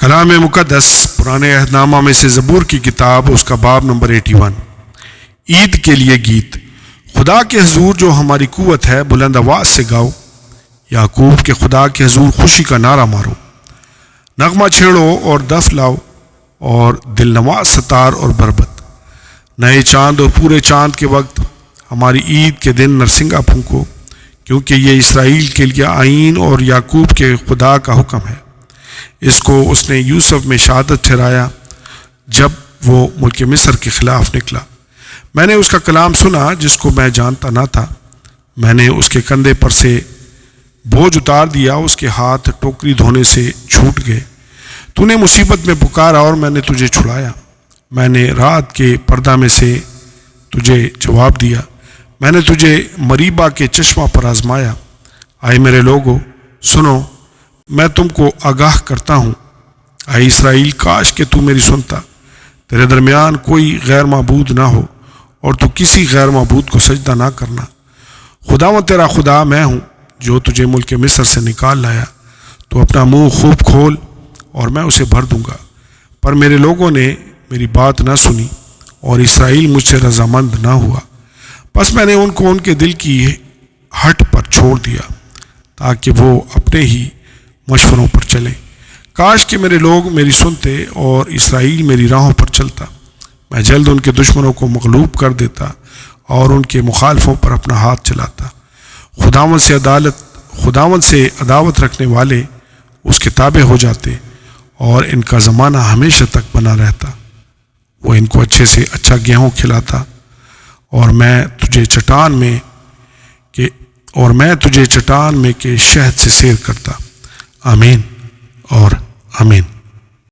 کلام مقدس پرانے عہد نامہ میں سے زبور کی کتاب، اس کا باب نمبر 81۔ عید کے لیے گیت۔ خدا کے حضور جو ہماری قوت ہے، بلند آواز سے گاؤ، یعقوب کے خدا کے حضور خوشی کا نعرہ مارو۔ نغمہ چھیڑو اور دف لاؤ، اور دل نواز ستار اور بربت۔ نئے چاند اور پورے چاند کے وقت ہماری عید کے دن نرسنگا پھونکو، کیونکہ یہ اسرائیل کے لیے آئین اور یعقوب کے خدا کا حکم ہے۔ اس کو اس نے یوسف میں شہادت ٹھہرایا جب وہ ملک مصر کے خلاف نکلا۔ میں نے اس کا کلام سنا جس کو میں جانتا نہ تھا۔ میں نے اس کے کندھے پر سے بوجھ اتار دیا، اس کے ہاتھ ٹوکری دھونے سے چھوٹ گئے۔ تو نے مصیبت میں پکارا اور میں نے تجھے چھڑایا۔ میں نے رات کے پردہ میں سے تجھے جواب دیا۔ میں نے تجھے مریبا کے چشمہ پر آزمایا۔ آئے میرے لوگو سنو، میں تم کو آگاہ کرتا ہوں۔ اے اسرائیل، کاش کہ تو میری سنتا۔ تیرے درمیان کوئی غیر معبود نہ ہو، اور تو کسی غیر معبود کو سجدہ نہ کرنا۔ خداوند تیرا خدا میں ہوں، جو تجھے ملک مصر سے نکال لایا۔ تو اپنا منہ خوب کھول اور میں اسے بھر دوں گا۔ پر میرے لوگوں نے میری بات نہ سنی، اور اسرائیل مجھ سے رضامند نہ ہوا۔ پس میں نے ان کو ان کے دل کی ہٹ پر چھوڑ دیا، تاکہ وہ اپنے ہی مشوروں پر چلیں۔ کاش کہ میرے لوگ میری سنتے اور اسرائیل میری راہوں پر چلتا۔ میں جلد ان کے دشمنوں کو مغلوب کر دیتا اور ان کے مخالفوں پر اپنا ہاتھ چلاتا۔ خداوند سے عداوت رکھنے والے اس کے تابع ہو جاتے، اور ان کا زمانہ ہمیشہ تک بنا رہتا۔ وہ ان کو اچھے سے اچھا گیہوں کھلاتا، اور میں تجھے چٹان میں کے شہد سے سیر کرتا۔ آمین اور آمین۔